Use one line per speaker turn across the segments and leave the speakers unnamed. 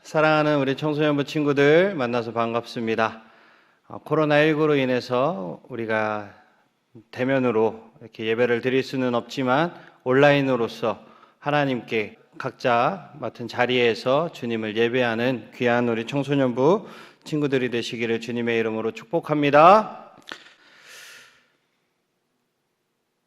사랑하는 우리 청소년부 친구들 만나서 반갑습니다. 코로나19로 인해서 우리가 대면으로 이렇게 예배를 드릴 수는 없지만 온라인으로서 하나님께 각자 맡은 자리에서 주님을 예배하는 귀한 우리 청소년부 친구들이 되시기를 주님의 이름으로 축복합니다.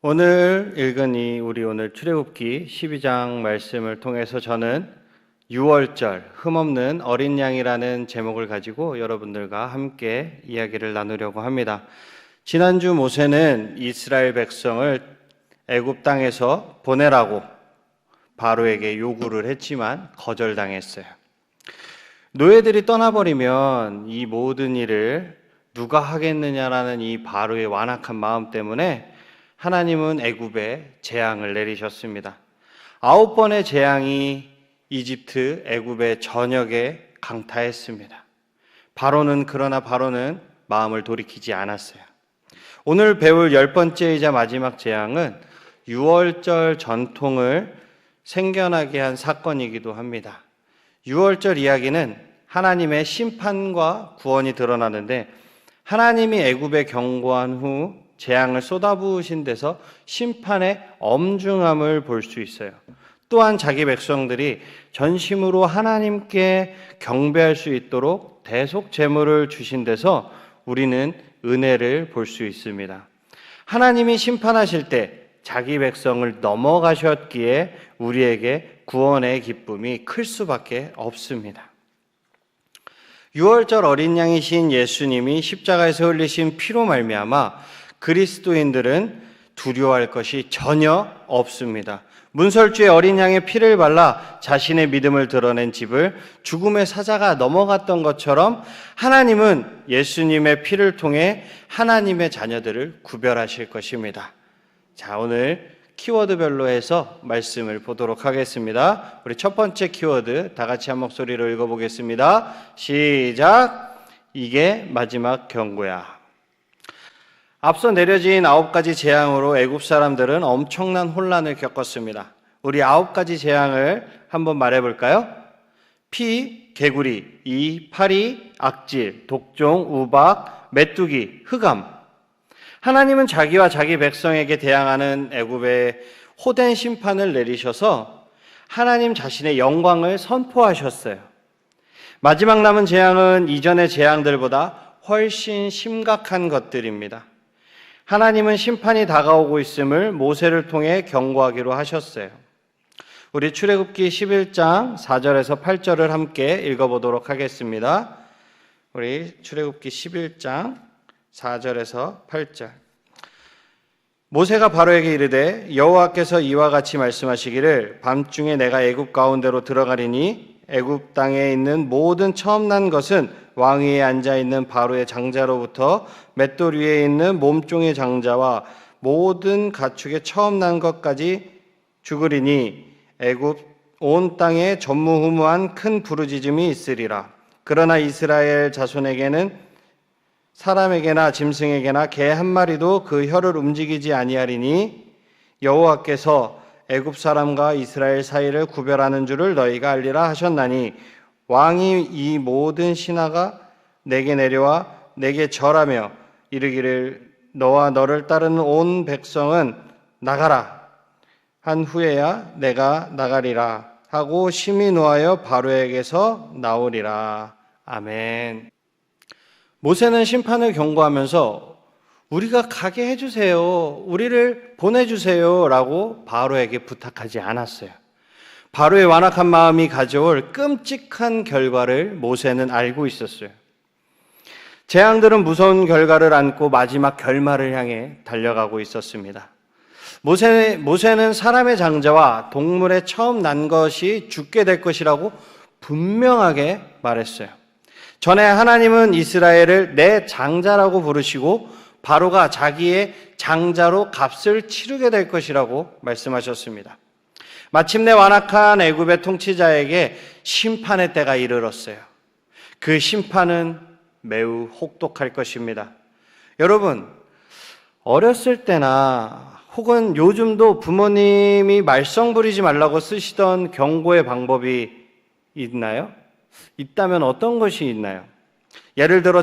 오늘 읽은 우리 오늘 출애굽기 12장 말씀을 통해서 저는 6월절 흠없는 어린 양이라는 제목을 가지고 여러분들과 함께 이야기를 나누려고 합니다. 지난주 모세는 이스라엘 백성을 애굽 땅에서 보내라고 바로에게 요구를 했지만 거절당했어요. 노예들이 떠나버리면 이 모든 일을 누가 하겠느냐라는 이 바로의 완악한 마음 때문에 하나님은 애굽에 재앙을 내리셨습니다. 9번의 재앙이 이집트, 애굽의 전역에 강타했습니다. 그러나 바로는 마음을 돌이키지 않았어요. 오늘 배울 10번째이자 마지막 재앙은 6월절 전통을 생겨나게 한 사건이기도 합니다. 6월절 이야기는 하나님의 심판과 구원이 드러나는데 하나님이 애굽에 경고한 후 재앙을 쏟아부으신 데서 심판의 엄중함을 볼 수 있어요. 또한 자기 백성들이 전심으로 하나님께 경배할 수 있도록 대속 제물을 주신 데서 우리는 은혜를 볼 수 있습니다. 하나님이 심판하실 때 자기 백성을 넘어가셨기에 우리에게 구원의 기쁨이 클 수밖에 없습니다. 6월절 어린 양이신 예수님이 십자가에서 흘리신 피로 말미암아 그리스도인들은 두려워할 것이 전혀 없습니다. 문설주에 어린 양의 피를 발라 자신의 믿음을 드러낸 집을 죽음의 사자가 넘어갔던 것처럼 하나님은 예수님의 피를 통해 하나님의 자녀들을 구별하실 것입니다. 자, 오늘 키워드별로 해서 말씀을 보도록 하겠습니다. 우리 첫 번째 키워드 다 같이 한 목소리로 읽어보겠습니다. 시작! 이게 마지막 경고야. 앞서 내려진 9가지 재앙으로 애굽 사람들은 엄청난 혼란을 겪었습니다. 우리 9가지 재앙을 한번 말해볼까요? 피, 개구리, 이, 파리, 악질, 독종, 우박, 메뚜기, 흑암. 하나님은 자기와 자기 백성에게 대항하는 애굽에 호된 심판을 내리셔서 하나님 자신의 영광을 선포하셨어요. 마지막 남은 재앙은 이전의 재앙들보다 훨씬 심각한 것들입니다. 하나님은 심판이 다가오고 있음을 모세를 통해 경고하기로 하셨어요. 우리 출애굽기 11장 4절에서 8절을 함께 읽어보도록 하겠습니다. 우리 출애굽기 11장 4절에서 8절. 모세가 바로에게 이르되 여호와께서 이와 같이 말씀하시기를 밤중에 내가 애굽 가운데로 들어가리니 애굽 땅에 있는 모든 처음 난 것은 왕 위에 앉아있는 바로의 장자로부터 맷돌 위에 있는 몸종의 장자와 모든 가축의 처음 난 것까지 죽으리니 애굽 온 땅에 전무후무한 큰 부르짖음이 있으리라. 그러나 이스라엘 자손에게는 사람에게나 짐승에게나 개 한 마리도 그 혀를 움직이지 아니하리니 여호와께서 애굽 사람과 이스라엘 사이를 구별하는 줄을 너희가 알리라 하셨나니 왕이 이 모든 신하가 내게 내려와 내게 절하며 이르기를 너와 너를 따르는 온 백성은 나가라 한 후에야 내가 나가리라 하고 심히 노하여 바로에게서 나오리라. 아멘. 모세는 심판을 경고하면서 우리가 가게 해주세요, 우리를 보내주세요 라고 바로에게 부탁하지 않았어요. 바로의 완악한 마음이 가져올 끔찍한 결과를 모세는 알고 있었어요. 재앙들은 무서운 결과를 안고 마지막 결말을 향해 달려가고 있었습니다. 모세는 사람의 장자와 동물의 처음 난 것이 죽게 될 것이라고 분명하게 말했어요. 전에 하나님은 이스라엘을 내 장자라고 부르시고 바로가 자기의 장자로 값을 치르게 될 것이라고 말씀하셨습니다. 마침내 완악한 애굽의 통치자에게 심판의 때가 이르렀어요. 그 심판은 매우 혹독할 것입니다. 여러분, 어렸을 때나 혹은 요즘도 부모님이 말썽 부리지 말라고 쓰시던 경고의 방법이 있나요? 있다면 어떤 것이 있나요? 예를 들어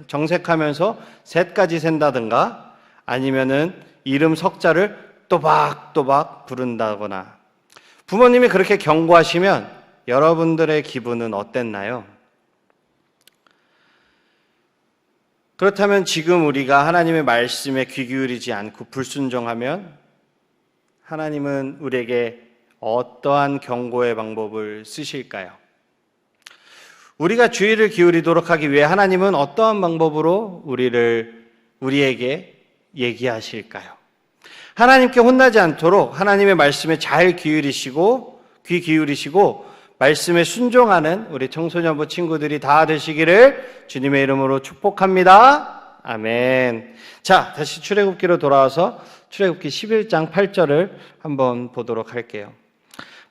정색하면서 셋까지 센다든가 아니면은 이름 석자를 또박또박 부른다거나 부모님이 그렇게 경고하시면 여러분들의 기분은 어땠나요? 그렇다면 지금 우리가 하나님의 말씀에 귀 기울이지 않고 불순종하면 하나님은 우리에게 어떠한 경고의 방법을 쓰실까요? 우리가 주의를 기울이도록 하기 위해 하나님은 어떠한 방법으로 우리에게 얘기하실까요? 하나님께 혼나지 않도록 하나님의 말씀에 잘 귀 기울이시고 말씀에 순종하는 우리 청소년부 친구들이 다 되시기를 주님의 이름으로 축복합니다. 아멘. 자, 다시 출애굽기로 돌아와서 출애굽기 11장 8절을 한번 보도록 할게요.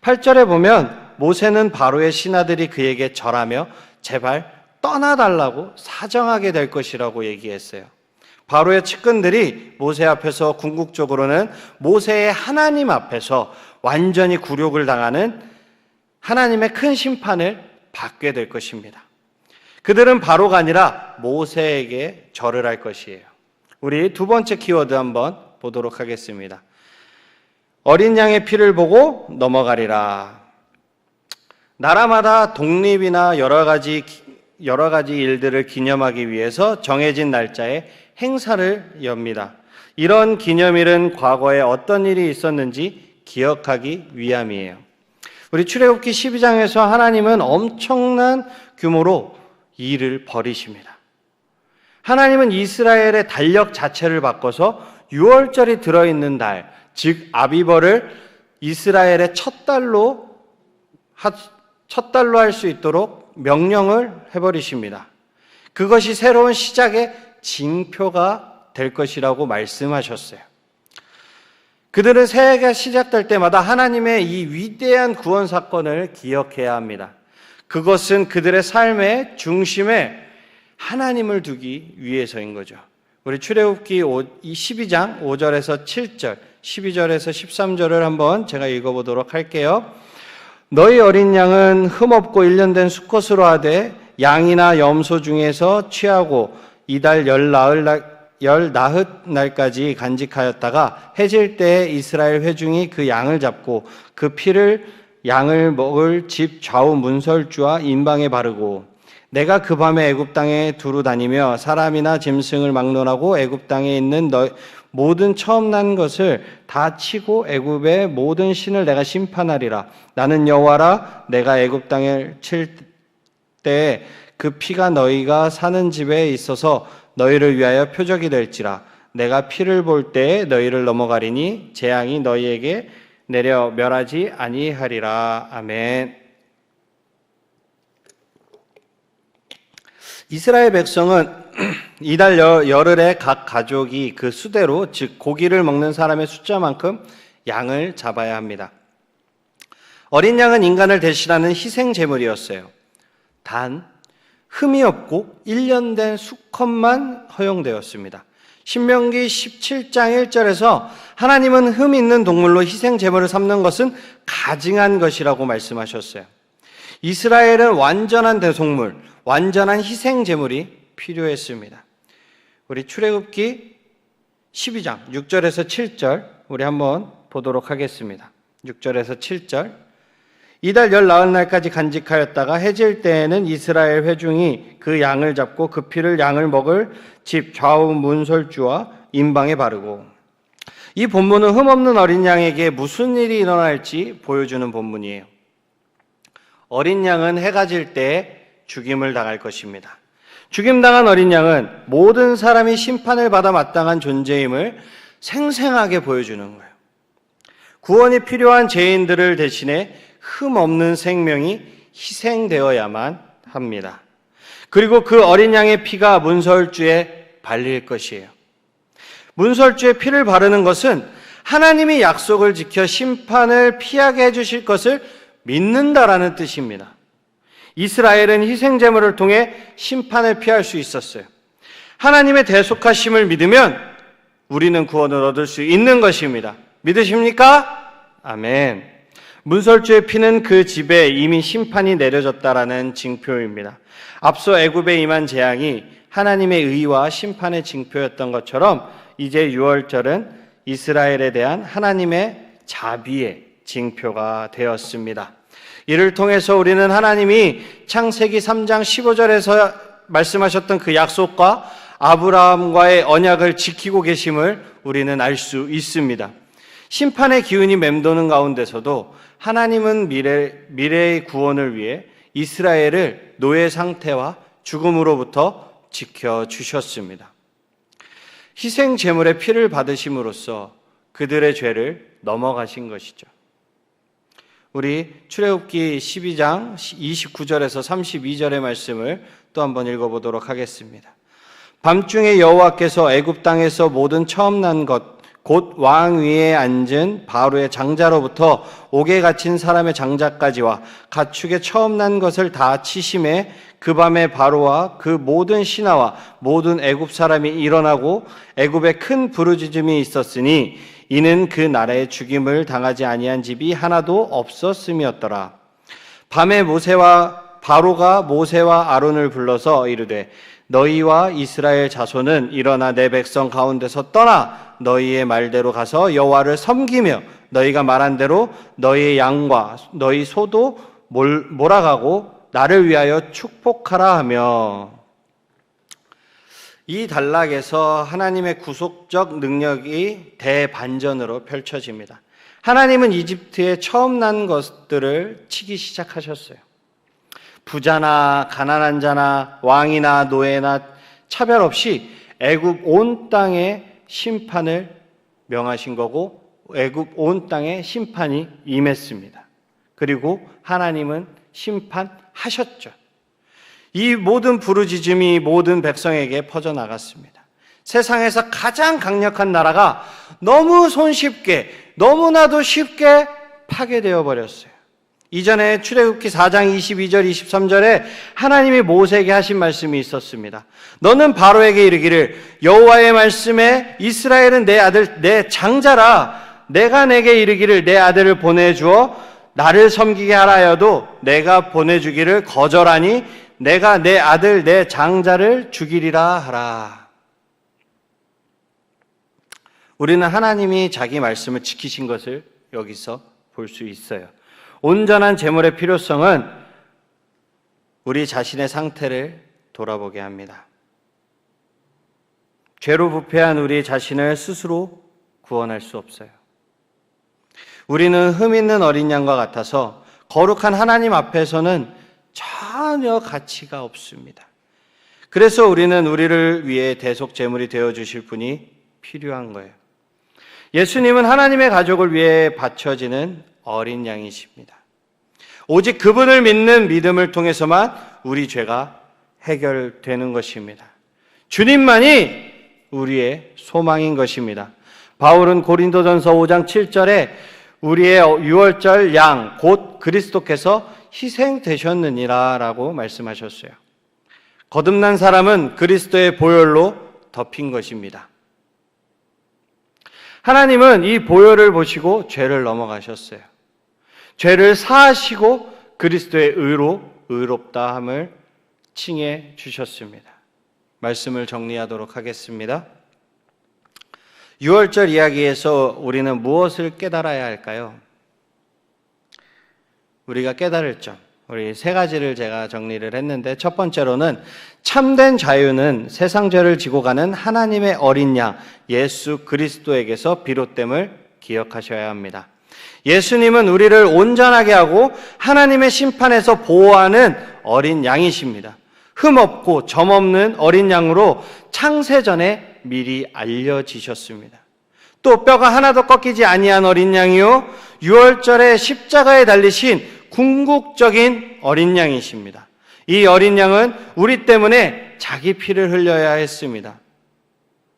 8절에 보면 모세는 바로의 신하들이 그에게 절하며 제발 떠나달라고 사정하게 될 것이라고 얘기했어요. 바로의 측근들이 모세 앞에서 궁극적으로는 모세의 하나님 앞에서 완전히 굴욕을 당하는 하나님의 큰 심판을 받게 될 것입니다. 그들은 바로가 아니라 모세에게 절을 할 것이에요. 우리 두 번째 키워드 한번 보도록 하겠습니다. 어린 양의 피를 보고 넘어가리라. 나라마다 독립이나 여러 가지 일들을 기념하기 위해서 정해진 날짜에 행사를 엽니다. 이런 기념일은 과거에 어떤 일이 있었는지 기억하기 위함이에요. 우리 출애굽기 12장에서 하나님은 엄청난 규모로 일을 벌이십니다. 하나님은 이스라엘의 달력 자체를 바꿔서 6월절이 들어있는 달, 즉 아비벌을 이스라엘의 첫 달로 할 수 있도록 명령을 해버리십니다. 그것이 새로운 시작의 징표가 될 것이라고 말씀하셨어요. 그들은 새해가 시작될 때마다 하나님의 이 위대한 구원 사건을 기억해야 합니다. 그것은 그들의 삶의 중심에 하나님을 두기 위해서인 거죠. 우리 출애굽기 12장 5절에서 7절, 12절에서 13절을 한번 제가 읽어보도록 할게요. 너희 어린 양은 흠없고 1년 된 수컷으로 하되 양이나 염소 중에서 취하고 이달 열 나흘날까지 간직하였다가 해질 때에 이스라엘 회중이 그 양을 잡고 그 피를 양을 먹을 집 좌우 문설주와 인방에 바르고 내가 그 밤에 애굽 땅에 두루 다니며 사람이나 짐승을 막론하고 애굽 땅에 있는 모든 처음 난 것을 다 치고 애굽의 모든 신을 내가 심판하리라. 나는 여호와라. 내가 애굽 땅을 칠 때에 그 피가 너희가 사는 집에 있어서 너희를 위하여 표적이 될지라. 내가 피를 볼 때에 너희를 넘어가리니 재앙이 너희에게 내려 멸하지 아니하리라. 아멘. 이스라엘 백성은 이달 열흘에 각 가족이 그 수대로, 즉 고기를 먹는 사람의 숫자만큼 양을 잡아야 합니다. 어린 양은 인간을 대신하는 희생 제물이었어요. 단 흠이 없고 1년 된 수컷만 허용되었습니다. 신명기 17장 1절에서 하나님은 흠 있는 동물로 희생 제물을 삼는 것은 가증한 것이라고 말씀하셨어요. 이스라엘은 완전한 대속물, 완전한 희생 제물이 필요했습니다. 우리 출애굽기 12장 6절에서 7절 우리 한번 보도록 하겠습니다. 6절에서 7절. 이달 열 나흘날까지 간직하였다가 해질 때에는 이스라엘 회중이 그 양을 잡고 그 피를 양을 먹을 집 좌우 문설주와 인방에 바르고. 이 본문은 흠없는 어린 양에게 무슨 일이 일어날지 보여주는 본문이에요. 어린 양은 해가 질 때 죽임을 당할 것입니다. 죽임당한 어린 양은 모든 사람이 심판을 받아 마땅한 존재임을 생생하게 보여주는 거예요. 구원이 필요한 죄인들을 대신해 흠 없는 생명이 희생되어야만 합니다. 그리고 그 어린 양의 피가 문설주에 발릴 것이에요. 문설주에 피를 바르는 것은 하나님이 약속을 지켜 심판을 피하게 해주실 것을 믿는다라는 뜻입니다. 이스라엘은 희생제물을 통해 심판을 피할 수 있었어요. 하나님의 대속하심을 믿으면 우리는 구원을 얻을 수 있는 것입니다. 믿으십니까? 아멘. 문설주의 피는 그 집에 이미 심판이 내려졌다라는 징표입니다. 앞서 애굽에 임한 재앙이 하나님의 의와 심판의 징표였던 것처럼 이제 유월절은 이스라엘에 대한 하나님의 자비의 징표가 되었습니다. 이를 통해서 우리는 하나님이 창세기 3장 15절에서 말씀하셨던 그 약속과 아브라함과의 언약을 지키고 계심을 우리는 알 수 있습니다. 심판의 기운이 맴도는 가운데서도 하나님은 미래의 구원을 위해 이스라엘을 노예 상태와 죽음으로부터 지켜주셨습니다. 희생 제물의 피를 받으심으로써 그들의 죄를 넘어가신 것이죠. 우리 출애굽기 12장 29절에서 32절의 말씀을 또 한번 읽어보도록 하겠습니다. 밤중에 여호와께서 애굽 땅에서 모든 처음 난 것 곧 왕 위에 앉은 바로의 장자로부터 옥에 갇힌 사람의 장자까지와 가축의 처음 난 것을 다 치심에 그 밤에 바로와 그 모든 신하와 모든 애굽 사람이 일어나고 애굽에 큰 부르짖음이 있었으니 이는 그 나라에 죽임을 당하지 아니한 집이 하나도 없었음이었더라. 밤에 바로가 모세와 아론을 불러서 이르되 너희와 이스라엘 자손은 일어나 내 백성 가운데서 떠나 너희의 말대로 가서 여호와를 섬기며 너희가 말한 대로 너희의 양과 너희 소도 몰아가고 나를 위하여 축복하라 하며. 이 단락에서 하나님의 구속적 능력이 대반전으로 펼쳐집니다. 하나님은 이집트에 처음 난 것들을 치기 시작하셨어요. 부자나 가난한 자나 왕이나 노예나 차별 없이 애굽 온 땅에 심판을 명하신 거고 애굽 온 땅에 심판이 임했습니다. 그리고 하나님은 심판하셨죠. 이 모든 부르짖음이 모든 백성에게 퍼져나갔습니다. 세상에서 가장 강력한 나라가 너무 손쉽게 너무나도 쉽게 파괴되어 버렸어요. 이전에 출애굽기 4장 22절 23절에 하나님이 모세에게 하신 말씀이 있었습니다. 너는 바로에게 이르기를 여호와의 말씀에 이스라엘은 내 아들 내 장자라. 내가 내게 이르기를 내 아들을 보내주어 나를 섬기게 하라 하여도 내가 보내주기를 거절하니 내가 내 아들 내 장자를 죽이리라 하라. 우리는 하나님이 자기 말씀을 지키신 것을 여기서 볼 수 있어요. 온전한 제물의 필요성은 우리 자신의 상태를 돌아보게 합니다. 죄로 부패한 우리 자신을 스스로 구원할 수 없어요. 우리는 흠 있는 어린 양과 같아서 거룩한 하나님 앞에서는 전혀 가치가 없습니다. 그래서 우리는 우리를 위해 대속 제물이 되어 주실 분이 필요한 거예요. 예수님은 하나님의 가족을 위해 바쳐지는 어린 양이십니다. 오직 그분을 믿는 믿음을 통해서만 우리 죄가 해결되는 것입니다. 주님만이 우리의 소망인 것입니다. 바울은 고린도전서 5장 7절에 우리의 유월절 양 곧 그리스도께서 희생되셨느니라 라고 말씀하셨어요. 거듭난 사람은 그리스도의 보혈로 덮인 것입니다. 하나님은 이 보혈을 보시고 죄를 넘어가셨어요. 죄를 사하시고 그리스도의 의로 의롭다함을 칭해 주셨습니다. 말씀을 정리하도록 하겠습니다. 유월절 이야기에서 우리는 무엇을 깨달아야 할까요? 우리가 깨달을 점, 우리 세 가지를 제가 정리를 했는데 첫 번째로는 참된 자유는 세상 죄를 지고 가는 하나님의 어린 양 예수 그리스도에게서 비롯됨을 기억하셔야 합니다. 예수님은 우리를 온전하게 하고 하나님의 심판에서 보호하는 어린 양이십니다. 흠없고 점없는 어린 양으로 창세전에 미리 알려지셨습니다. 또 뼈가 하나도 꺾이지 아니한 어린 양이요 유월절에 십자가에 달리신 궁극적인 어린 양이십니다. 이 어린 양은 우리 때문에 자기 피를 흘려야 했습니다.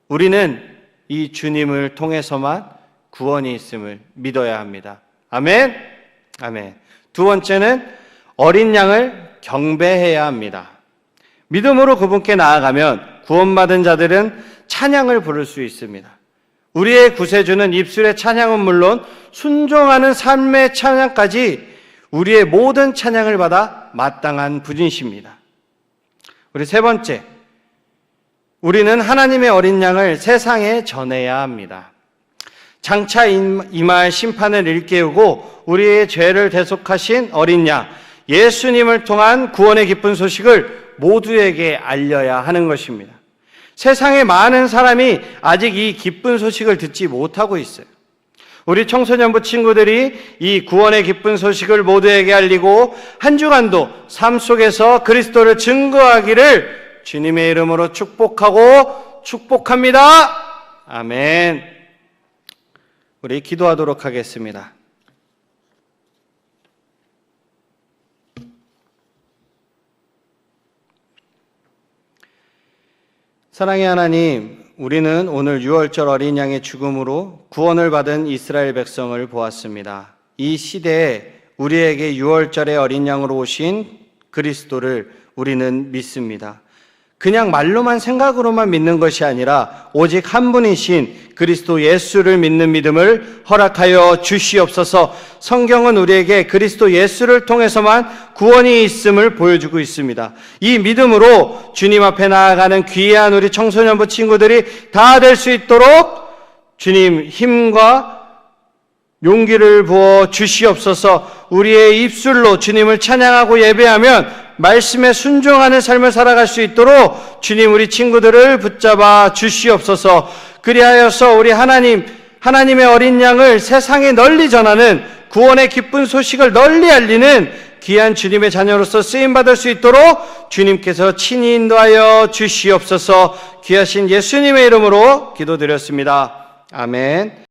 우리는 이 주님을 통해서만 구원이 있음을 믿어야 합니다. 아멘. 아멘. 두 번째는 어린 양을 경배해야 합니다. 믿음으로 그분께 나아가면 구원받은 자들은 찬양을 부를 수 있습니다. 우리의 구세주는 입술의 찬양은 물론 순종하는 삶의 찬양까지 우리의 모든 찬양을 받아 마땅한 분이십니다. 우리 세 번째, 우리는 하나님의 어린 양을 세상에 전해야 합니다. 장차 임할 심판을 일깨우고 우리의 죄를 대속하신 어린 양, 예수님을 통한 구원의 기쁜 소식을 모두에게 알려야 하는 것입니다. 세상에 많은 사람이 아직 이 기쁜 소식을 듣지 못하고 있어요. 우리 청소년부 친구들이 이 구원의 기쁜 소식을 모두에게 알리고 한 주간도 삶 속에서 그리스도를 증거하기를 주님의 이름으로 축복하고 축복합니다. 아멘. 우리 기도하도록 하겠습니다. 사랑의 하나님, 우리는 오늘 유월절 어린 양의 죽음으로 구원을 받은 이스라엘 백성을 보았습니다. 이 시대에 우리에게 유월절의 어린 양으로 오신 그리스도를 우리는 믿습니다. 그냥 말로만 생각으로만 믿는 것이 아니라 오직 한 분이신 그리스도 예수를 믿는 믿음을 허락하여 주시옵소서. 성경은 우리에게 그리스도 예수를 통해서만 구원이 있음을 보여주고 있습니다. 이 믿음으로 주님 앞에 나아가는 귀한 우리 청소년부 친구들이 다 될 수 있도록 주님 힘과 용기를 부어 주시옵소서. 우리의 입술로 주님을 찬양하고 예배하면 말씀에 순종하는 삶을 살아갈 수 있도록 주님 우리 친구들을 붙잡아 주시옵소서. 그리하여서 우리 하나님의 어린 양을 세상에 널리 전하는 구원의 기쁜 소식을 널리 알리는 귀한 주님의 자녀로서 쓰임받을 수 있도록 주님께서 친히 인도하여 주시옵소서. 귀하신 예수님의 이름으로 기도드렸습니다. 아멘.